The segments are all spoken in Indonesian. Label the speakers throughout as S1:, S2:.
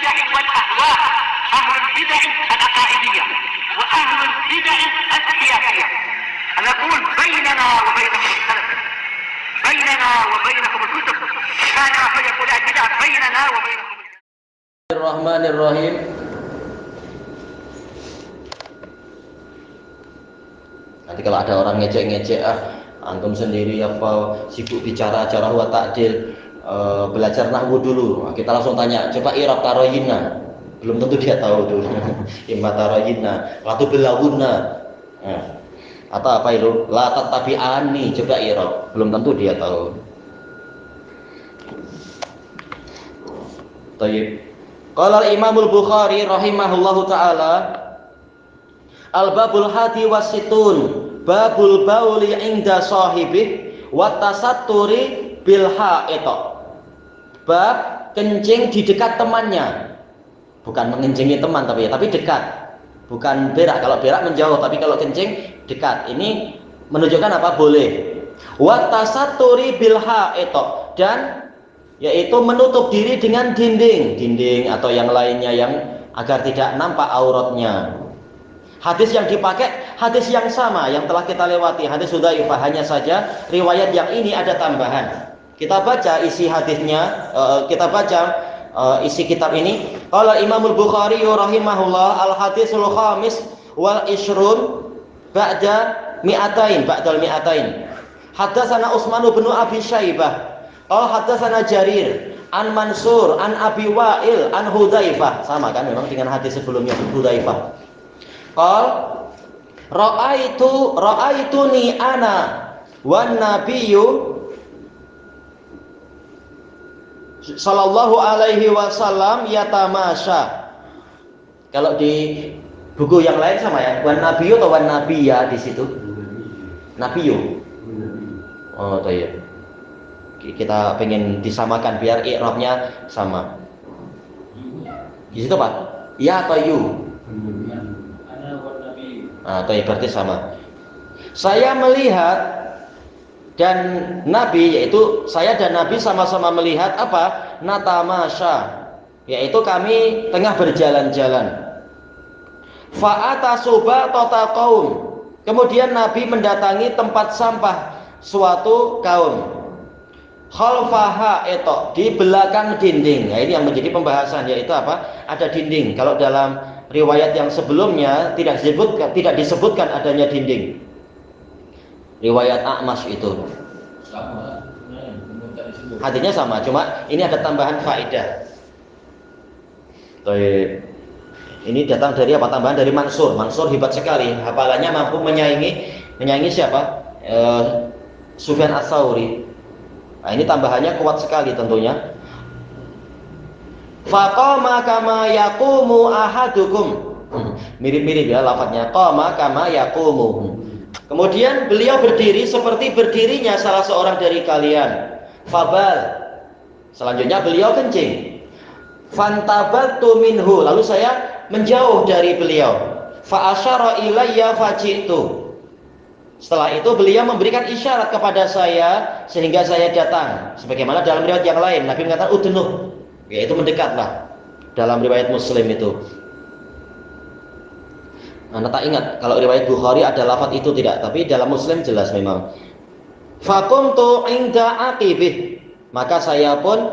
S1: البدع والأهواء، أهل البدع العقائدية وأهل البدع السياسية. نقول بيننا وبينكم السلف، بيننا وبينكم الكتب، كان فيقول البدع بيننا وبينكم.
S2: Bismillahirrahmanirrahim. Nanti kalau ada orang ngejek-ngejek, antum sendiri apa sibuk bicara acara wa ta'dil, belajar nahwu dulu. Kita langsung tanya, coba i'rab taroyina. Belum tentu dia tahu dulu. Imma taroyina, latu belawuna. Atau apa itu? La tatabi'ani, coba i'rab. Belum tentu dia tahu. Baik. Qala al-Imamul Bukhari rahimahullahu taala, al-babul hadi wasitun, babul bauli inda sahibih wa tasatturi bil ha'ita. Bab kencing di dekat temannya. Bukan mengencingi teman tapi dekat. Bukan berak. Kalau berak menjauh, tapi kalau kencing dekat. Ini menunjukkan apa? Boleh. Wa tasatturi bil ha'ita, dan yaitu menutup diri dengan dinding atau yang lainnya yang agar tidak nampak auratnya. Hadis yang dipakai hadis yang sama yang telah kita lewati, hadis Hudzaifah, hanya saja riwayat yang ini ada tambahan. Kita baca isi hadisnya, kita baca isi kitab ini. Qala Imamul Bukhari rahimahullah, al-hadisul khamis wal ishrun ba'da mi'atain, ba'dal mi'atain. Haddatsana Utsman bin Abi Syaibah haddatsana Jarir an Mansur an Abi Wa'il an Hudzaifah. Sama kan memang dengan hadis sebelumnya Hudzaifah. Qal ra'aituni ana wan nabiyyu sallallahu alaihi wasallam yatamasya. Kalau di buku yang lain sama ya, wan nabiyyu atau wan nabiyya di situ? Nabiyyu. Oh, iya. Kita pengen disamakan biar i'rabnya sama. Di situ Pak? Ya atau yu? Atau berarti sama. Saya melihat dan Nabi, yaitu saya dan Nabi sama-sama melihat apa? Natamasya, yaitu kami tengah berjalan-jalan. Fa'ata subatata qaum. Kemudian Nabi mendatangi tempat sampah suatu kaum. Khalfaha eto, di belakang dinding. Nah, ini yang menjadi pembahasan, yaitu apa? Ada dinding. Kalau dalam riwayat yang sebelumnya tidak disebutkan adanya dinding. Riwayat A'mash itu sama. Hadisnya sama, cuma ini ada tambahan faedah. Ini datang dari apa? Tambahan dari Mansur. Mansur hebat sekali, hafalannya mampu menyaingi siapa? Sufyan Ats-Tsauri. Nah, ini tambahannya kuat sekali tentunya. Faqama kama yaqumu ahadukum. Mirip-mirip ya lafadznya. Qama kama yaqumu. Kemudian beliau berdiri seperti berdirinya salah seorang dari kalian. Fabal. Selanjutnya beliau kencing. Fantabaltu minhu. Lalu saya menjauh dari beliau. Fa asyara ilayya faji'tu. Setelah itu beliau memberikan isyarat kepada saya sehingga saya datang. Sebagaimana dalam riwayat yang lain Nabi mengatakan udnuh, yaitu mendekatlah. Dalam riwayat Muslim itu. Anda tak ingat kalau riwayat Bukhari ada lafaz itu tidak, tapi dalam Muslim jelas memang. Faqumtu inda aqibih. Maka saya pun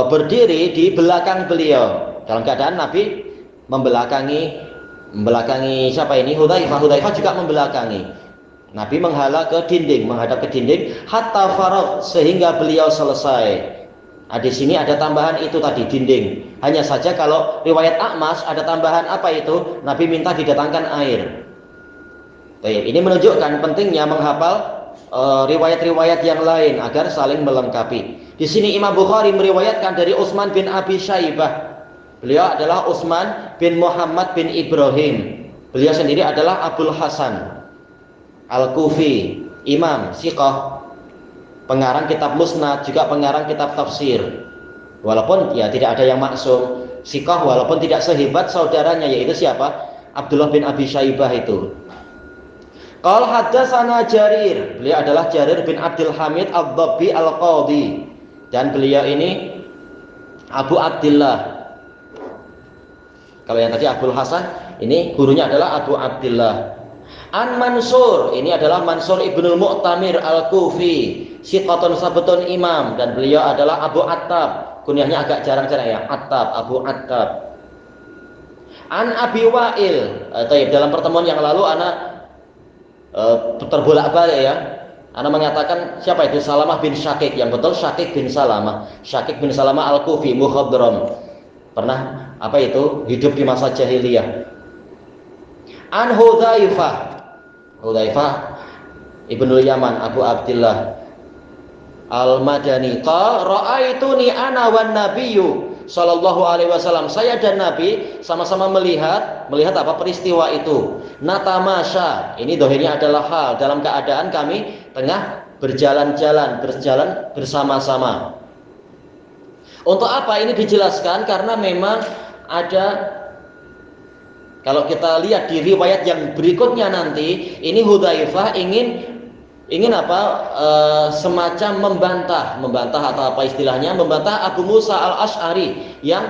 S2: berdiri di belakang beliau. Dalam keadaan Nabi membelakangi siapa ini? Hudzaifah. Hudzaifah juga membelakangi. Nabi menghadap ke dinding, hatta faragh, sehingga beliau selesai. Nah, di sini ada tambahan itu tadi, dinding. Hanya saja kalau riwayat A'mash ada tambahan apa itu? Nabi minta didatangkan air. Baik, ini menunjukkan pentingnya menghafal riwayat-riwayat yang lain agar saling melengkapi. Di sini Imam Bukhari meriwayatkan dari Utsman bin Abi Syaibah. Beliau adalah Utsman bin Muhammad bin Ibrahim. Beliau sendiri adalah Abul Hasan Al-Kufi, imam, siqah, pengarang kitab Musnad, juga pengarang kitab tafsir. Walaupun ya tidak ada yang maksum, siqah walaupun tidak sehebat saudaranya, yaitu siapa? Abdullah bin Abi Syaibah itu. Qala haddatsana Jarir, beliau adalah Jarir bin Abdul Hamid Ad-Dabbi Al-Qadhi, dan beliau ini Abu Abdullah. Kalau yang tadi Abul Hasan, ini gurunya adalah Abu Abdillah. An Mansur, ini adalah Mansur ibnul Mu'tamir al-Kufi, siqatun sabtun imam, dan beliau adalah Abu Attab. Kunyahnya agak jarang-jarang ya, Attab, Abu Attab. An Abi Wa'il, dalam pertemuan yang lalu anak terbolak-balik ya. Anak mengatakan siapa itu? Salamah bin Syakik. Yang betul Syakik bin Salamah. Syakik bin Salamah al-Kufi, mukhadram. Pernah apa itu? Hidup di masa jahiliyah. An Hudzaifah Ibnul Yaman, Abu Abdillah Al-Madani, qala ra'aituni ana wan nabiyyu sallallahu alaihi wasallam. Saya dan Nabi sama-sama melihat apa peristiwa itu. Natamasya, ini dohirnya adalah hal, dalam keadaan kami tengah berjalan bersama-sama. Untuk apa ini dijelaskan? Karena memang ada, kalau kita lihat di riwayat yang berikutnya nanti, ini Hudzaifah ingin apa? Semacam membantah atau apa istilahnya? Membantah Abu Musa al-Asy'ari yang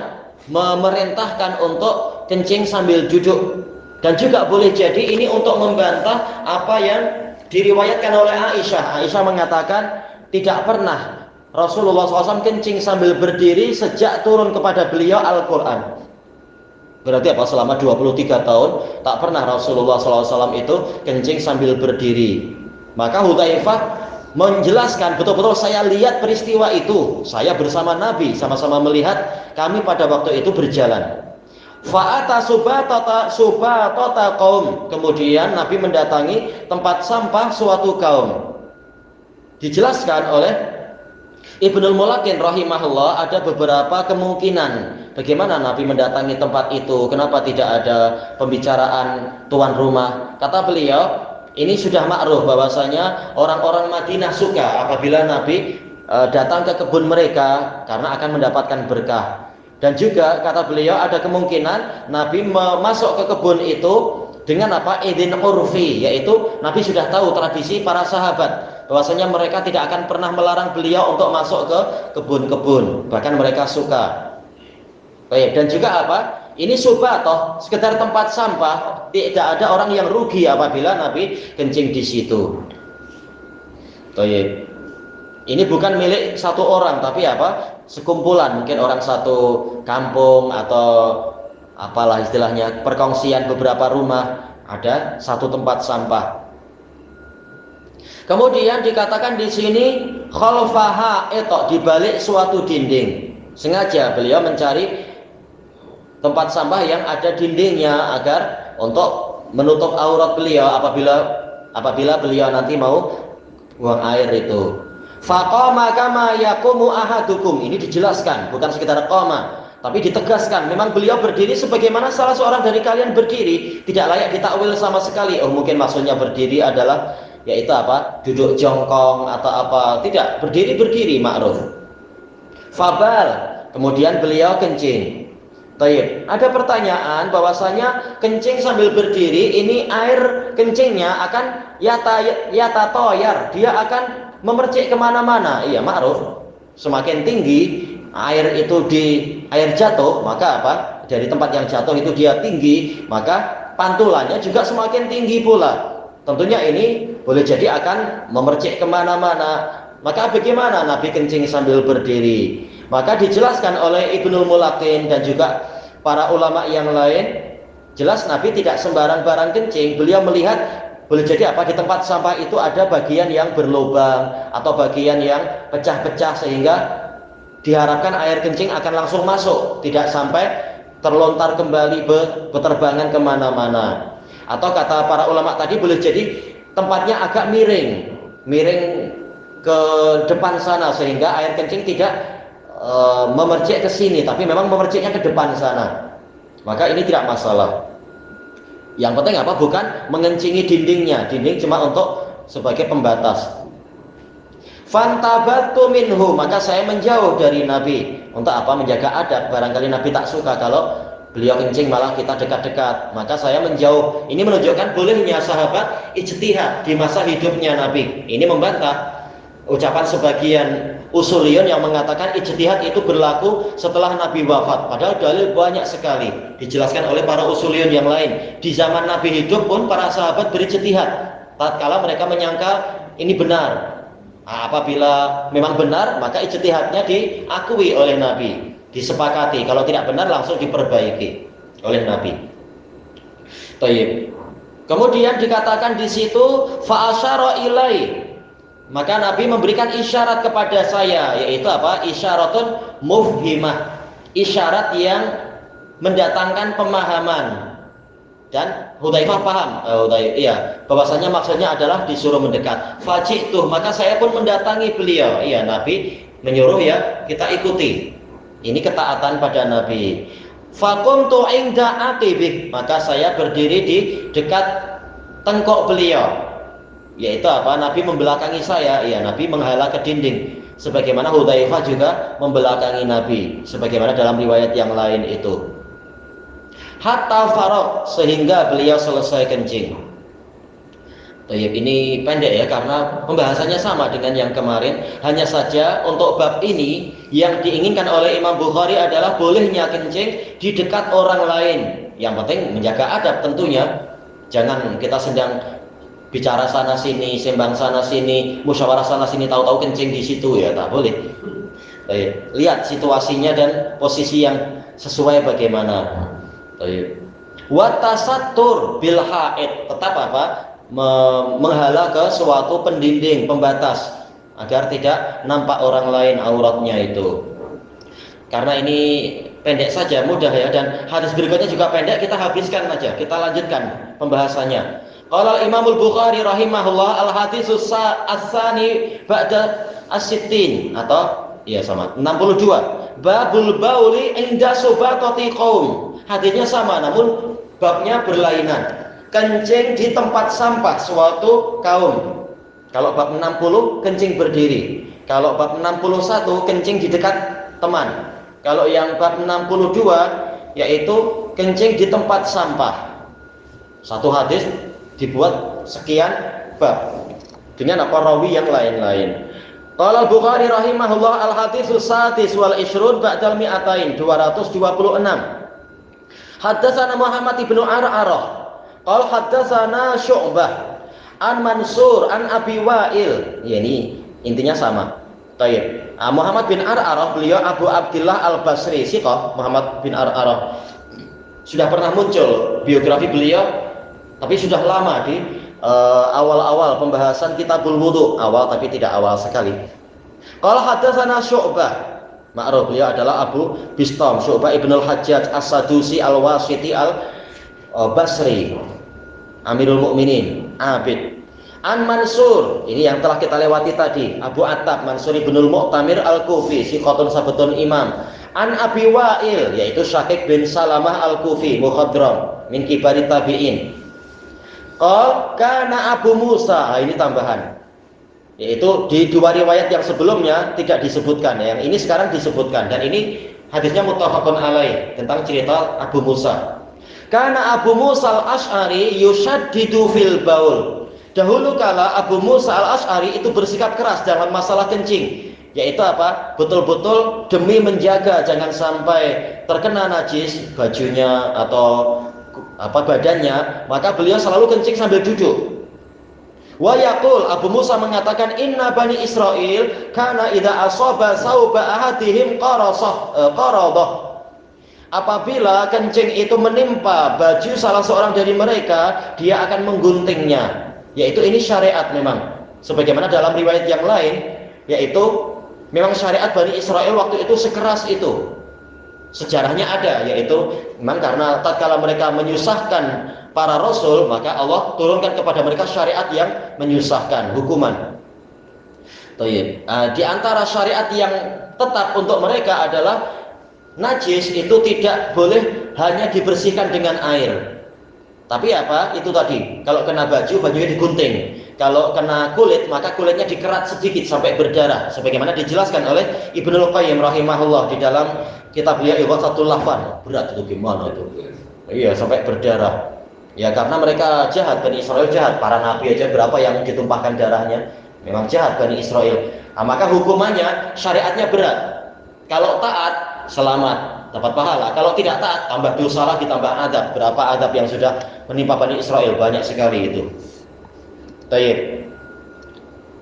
S2: memerintahkan untuk kencing sambil duduk. Dan juga boleh jadi ini untuk membantah apa yang diriwayatkan oleh Aisyah. Aisyah mengatakan tidak pernah Rasulullah SAW kencing sambil berdiri sejak turun kepada beliau Al-Quran. Berarti apa? Selama 23 tahun tak pernah Rasulullah SAW itu kencing sambil berdiri. Maka Hudzaifah menjelaskan, betul-betul saya lihat peristiwa itu. Saya bersama Nabi, sama-sama melihat, kami pada waktu itu berjalan. Fa'ata subatata kaum. Kemudian Nabi mendatangi tempat sampah suatu kaum. Dijelaskan oleh Ibnul Mulakin rahimahullah, ada beberapa kemungkinan bagaimana Nabi mendatangi tempat itu. Kenapa tidak ada pembicaraan tuan rumah? Kata beliau, ini sudah ma'ruf bahwasanya orang-orang Madinah suka apabila Nabi datang ke kebun mereka karena akan mendapatkan berkah. Dan juga kata beliau ada kemungkinan Nabi masuk ke kebun itu dengan apa? Idzin urfi, yaitu Nabi sudah tahu tradisi para sahabat bahwasanya mereka tidak akan pernah melarang beliau untuk masuk ke kebun-kebun, bahkan mereka suka. Baik, dan juga apa? Ini subatoh, sekedar tempat sampah, tidak ada orang yang rugi apabila Nabi kencing di situ. Baik. Ini bukan milik satu orang, tapi apa? Sekumpulan, mungkin orang satu kampung atau apalah istilahnya, perkongsian beberapa rumah, ada satu tempat sampah. Kemudian dikatakan di sini khalfaha etok, di balik suatu dinding. Sengaja beliau mencari tempat sampah yang ada dindingnya agar untuk menutup aurat beliau apabila beliau nanti mau buang air itu. Faqama kama yaqumu ahadukum. Ini dijelaskan, bukan sekedar qama, tapi ditegaskan memang beliau berdiri sebagaimana salah seorang dari kalian berdiri. Tidak layak ditakwil sama sekali. Oh, mungkin maksudnya berdiri adalah yaitu apa? Duduk jongkong atau apa? Tidak, berdiri ma'ruf. Fabal, kemudian beliau kencing. Taib. Ada pertanyaan bahwasanya kencing sambil berdiri ini air kencingnya akan yatatoyar, dia akan memercik kemana-mana. Iya, ma'ruf. Semakin tinggi air itu air jatuh, maka apa? Dari tempat yang jatuh itu dia tinggi, maka pantulannya juga semakin tinggi pula. Tentunya ini boleh jadi akan memercik kemana-mana. Maka bagaimana Nabi kencing sambil berdiri? Maka dijelaskan oleh Ibnul Mulakin dan juga para ulama yang lain, jelas Nabi tidak sembarang-barang kencing. Beliau melihat boleh jadi apa? Di tempat sampah itu ada bagian yang berlubang atau bagian yang pecah-pecah sehingga diharapkan air kencing akan langsung masuk, tidak sampai terlontar kembali beterbangan kemana-mana. Atau kata para ulama tadi boleh jadi tempatnya agak miring ke depan sana sehingga air kencing tidak memercik ke sini, tapi memang memerciknya ke depan sana. Maka ini tidak masalah. Yang penting apa? Bukan mengencingi dindingnya. Dinding cuma untuk sebagai pembatas. Fantabatu minhu, maka saya menjauh dari Nabi. Untuk apa? Menjaga adab. Barangkali Nabi tak suka kalau beliau kencing malah kita dekat-dekat. Maka saya menjauh. Ini menunjukkan bolehnya sahabat ijtihad di masa hidupnya Nabi. Ini membantah ucapan sebagian usuliyun yang mengatakan ijtihad itu berlaku setelah Nabi wafat. Padahal dalil banyak sekali dijelaskan oleh para usuliyun yang lain. Di zaman Nabi hidup pun para sahabat berijtihad tatkala mereka menyangka ini benar. Nah, apabila memang benar, maka ijtihadnya diakui oleh Nabi, disepakati. Kalau tidak benar langsung diperbaiki oleh Nabi. Baik. Kemudian dikatakan di situ fa asyara ilai. Maka Nabi memberikan isyarat kepada saya, yaitu apa? Isyaratun mufhimah. Isyarat yang mendatangkan pemahaman. Dan Hudzaifah paham, bahwasanya maksudnya adalah disuruh mendekat. Faji'tuh, maka saya pun mendatangi beliau. Iya, Nabi menyuruh ya kita ikuti. Ini ketaatan pada Nabi. Faqumtu inda aqibih, maka saya berdiri di dekat tengkok beliau. Yaitu apa? Nabi membelakangi saya. Iya, Nabi menghala ke dinding. Sebagaimana Hudzaifah juga membelakangi Nabi. Sebagaimana dalam riwayat yang lain itu. Hatta faraq, sehingga beliau selesai kencing. Baik, ini pendek ya karena pembahasannya sama dengan yang kemarin. Hanya saja untuk bab ini yang diinginkan oleh Imam Bukhari adalah bolehnya kencing di dekat orang lain. Yang penting menjaga adab tentunya. Jangan kita sedang bicara sana sini, sembang sana sini, musyawarah sana sini, tahu-tahu kencing di situ, ya tak boleh. Baik, lihat situasinya dan posisi yang sesuai bagaimana. Baik. Wa tasattur bil haid, tetap apa? Menghala ke suatu pendinding, pembatas agar tidak nampak orang lain auratnya itu. Karena ini pendek saja, mudah ya, dan hadis berikutnya juga pendek, kita habiskan aja, kita lanjutkan pembahasannya. Qala Imamul Bukhari rahimahullah al-haditsus as-tsani ba'da as-sittin, atau ya sama 62. Babul bauli inda subatati qaum. Hadisnya sama namun babnya berlainan. Kencing di tempat sampah suatu kaum. Kalau bab 60 kencing berdiri. Kalau bab 61 kencing di dekat teman. Kalau yang bab 62 yaitu kencing di tempat sampah. Satu hadis dibuat sekian bab dengan apa rawi yang lain-lain. Qala Al-Bukhari rahimahullah al-haditsus sadis wal ishrun ba'dal mi'atain, 226. Haddatsana Muhammad ibnu Ar'arah qala haddatsana Syu'bah an Mansur an Abi Wa'il. Ya, ini intinya sama. Baik. Muhammad bin Ar'arah beliau Abu Abdullah Al-Basri, siqah. Muhammad bin Ar'arah sudah pernah muncul biografi beliau, tapi sudah lama di awal-awal pembahasan Kitabul Wudu, awal tapi tidak awal sekali. Qala haddatsana Syu'bah, ma'ruf beliau adalah Abu Bistam, Syu'bah ibnul Hajjaj As-Sadusi Al-Wasiti Al-Basri, Amirul Mukminin, Abid. An Mansur, ini yang telah kita lewati tadi, Abu Attab Mansur ibnul Mu'tamir Al-Kufi, siqatun sabtun imam. An Abi Wa'il, yaitu Syaqiq bin Salamah Al-Kufi, mukhadram min kibari tabi'in. Qal kana Abu Musa, ini tambahan. Yaitu di dua riwayat yang sebelumnya tidak disebutkan, yang ini sekarang disebutkan, dan ini hadisnya muttafaqun alaih tentang cerita Abu Musa. Kana Abu Musa Al-Asy'ari yushaddidu fil baul. Dahulu kala Abu Musa Al-Asy'ari itu bersikap keras dalam masalah kencing, yaitu apa? Betul-betul demi menjaga jangan sampai terkena najis bajunya atau apa badannya, maka beliau selalu kencing sambil duduk. Wa yaqul, Abu Musa mengatakan, inna bani Israil kana idza asaba sauba ahadihim qaradah. Apabila kencing itu menimpa baju salah seorang dari mereka, dia akan mengguntingnya. Yaitu ini syariat memang. Sebagaimana dalam riwayat yang lain, yaitu memang syariat Bani Israel waktu itu sekeras itu. Sejarahnya ada, yaitu memang karena tatkala mereka menyusahkan para rasul, maka Allah turunkan kepada mereka syariat yang menyusahkan, hukuman. Di antara syariat yang tetap untuk mereka adalah najis itu tidak boleh hanya dibersihkan dengan air. Tapi apa? Itu tadi, kalau kena baju, bajunya digunting. Kalau kena kulit, maka kulitnya dikerat sedikit sampai berdarah. Sebagaimana dijelaskan oleh Ibnul Qayyim rahimahullah di dalam kitab beliau Ighatsatul Lahfan. Berat itu gimana itu? Iya, sampai berdarah. Ya karena mereka jahat, Bani Israel jahat. Para nabi aja berapa yang ditumpahkan darahnya. Memang jahat Bani Israel. Nah, maka hukumannya syariatnya berat. Kalau taat selamat, dapat pahala. Kalau tidak taat tambah dosa lagi, tambah adab. Berapa adab yang sudah menimpa Bani Israel, banyak sekali itu. Baik.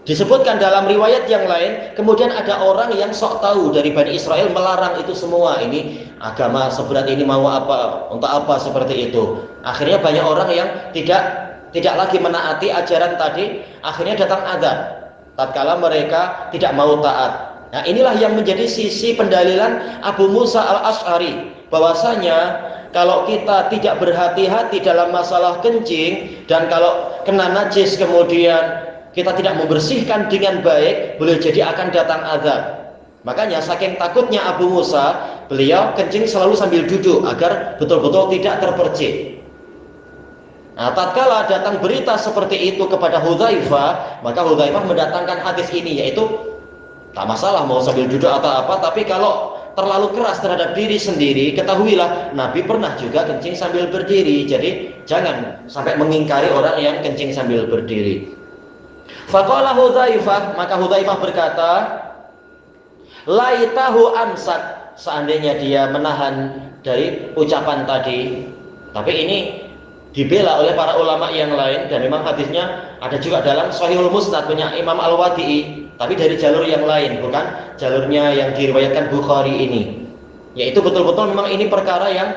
S2: Disebutkan dalam riwayat yang lain, kemudian ada orang yang sok tahu dari Bani Israel melarang itu semua. Ini agama seberat ini mau apa, untuk apa seperti itu. Akhirnya banyak orang yang tidak lagi menaati ajaran tadi, akhirnya datang azab tatkala mereka tidak mau taat. Nah, inilah yang menjadi sisi pendalilan Abu Musa al-Asy'ari, bahwasanya kalau kita tidak berhati-hati dalam masalah kencing, dan kalau kena najis kemudian kita tidak membersihkan dengan baik, boleh jadi akan datang azab. Makanya saking takutnya Abu Musa, beliau kencing selalu sambil duduk agar betul-betul tidak terpercik. Nah, tatkala datang berita seperti itu kepada Hudzaifah, maka Hudzaifah mendatangkan hadis ini, yaitu tak masalah mau sambil duduk atau apa, tapi kalau terlalu keras terhadap diri sendiri, ketahuilah Nabi pernah juga kencing sambil berdiri. Jadi jangan sampai mengingkari orang yang kencing sambil berdiri. Faqala Hudzaifah, maka Hudzaifah berkata, laitahu amsak, seandainya dia menahan dari ucapan tadi. Tapi ini dibela oleh para ulama yang lain, dan memang hadisnya ada juga dalam Shahihul Musnad punya Imam Al-Wadi'i, tapi dari jalur yang lain, bukan jalurnya yang diriwayatkan Bukhari ini. Yaitu betul-betul memang ini perkara yang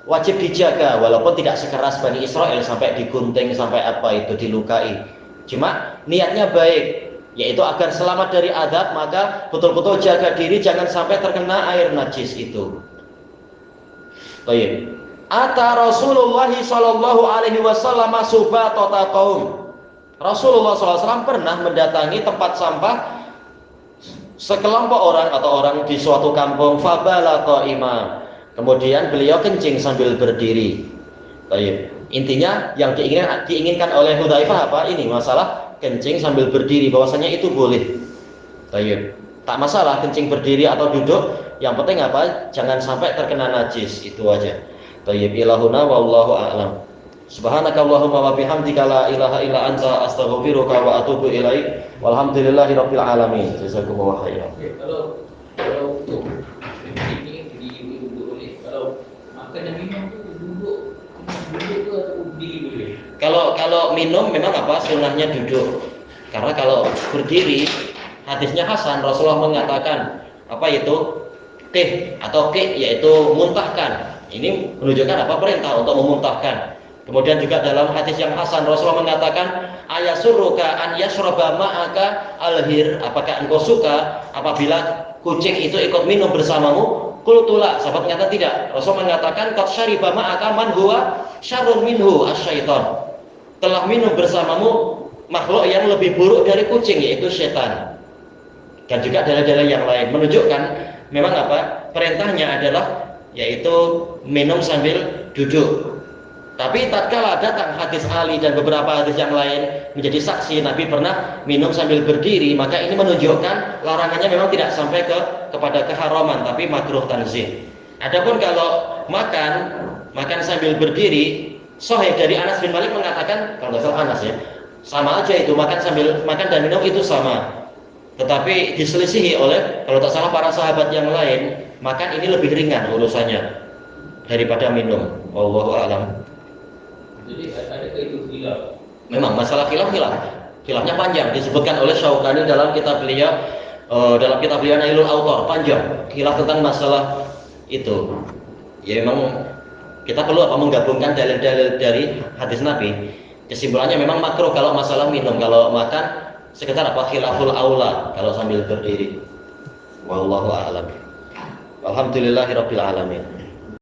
S2: wajib dijaga, walaupun tidak sekeras Bani Israel sampai digunting, sampai apa itu dilukai. Cuma niatnya baik, yaitu agar selamat dari azab, maka betul-betul jaga diri jangan sampai terkena air najis itu. Baik. Ata Rasulullah sallallahu alaihi wasallam subatata qaum. Rasulullah SAW pernah mendatangi tempat sampah sekelompok orang atau orang di suatu kampung, fabala qa'ima. Kemudian beliau kencing sambil berdiri. Baik. Intinya yang diinginkan oleh Hudzaifah apa? Ini masalah kencing sambil berdiri, bahwasanya itu boleh. Baik. Tak masalah kencing berdiri atau duduk, yang penting apa? Jangan sampai terkena najis, itu aja. Tayyib ilahuna wallahu a'lam. Subhanakallahumma wa bihamdika la ilaha illa anta astaghfiruka wa atubu ilaik. Walhamdulillahirabbil alamin. Jazakumullahu khairan.
S3: Kalau untuk ini duduk boleh. Kalau makan dan minum tu duduk tu atau berdiri boleh.
S2: Kalau minum memang apa sunnahnya duduk. Karena kalau berdiri hadisnya Hasan, Rasulullah mengatakan apa itu tih atau ki, yaitu muntahkan. Ini menunjukkan apa? Perintah untuk memuntahkan. Kemudian juga dalam hadis yang Hasan, Rasulullah mengatakan, ayasurruka an yashraba ma'aka alhir, apakah engkau suka apabila kucing itu ikut minum bersamamu? Qultula, sahabat mengatakan tidak. Rasul mengatakan qad syariba ma'aka man huwa syarrun minhu asyaiton. Telah minum bersamamu makhluk yang lebih buruk dari kucing, yaitu setan. Dan juga dalil-dalil yang lain menunjukkan memang apa? Perintahnya adalah yaitu minum sambil duduk. Tapi tatkala datang hadis Ali dan beberapa hadis yang lain menjadi saksi Nabi pernah minum sambil berdiri, maka ini menunjukkan larangannya memang tidak sampai kepada keharaman, tapi makruh tanzih. Adapun kalau makan sambil berdiri, sahih dari Anas bin Malik mengatakan, kalau nggak salah Anas ya, sama aja itu, makan dan minum itu sama. Tetapi diselisihi oleh kalau tak salah para sahabat yang lain, makan ini lebih ringan urusannya daripada minum. Wallahu a'lam.
S3: Jadi adakah itu khilaf?
S2: Memang masalah khilafnya panjang, disebutkan oleh Syaukani dalam kitab beliau Nailul Autor, panjang khilaf tentang masalah itu. Ya memang kita perlu menggabungkan dalil-dalil dari hadis Nabi. Kesimpulannya memang makruh kalau masalah minum, kalau makan sekedar khilaful aula kalau sambil berdiri. Wallahu a'lam. Alhamdulillahirabbil alamin.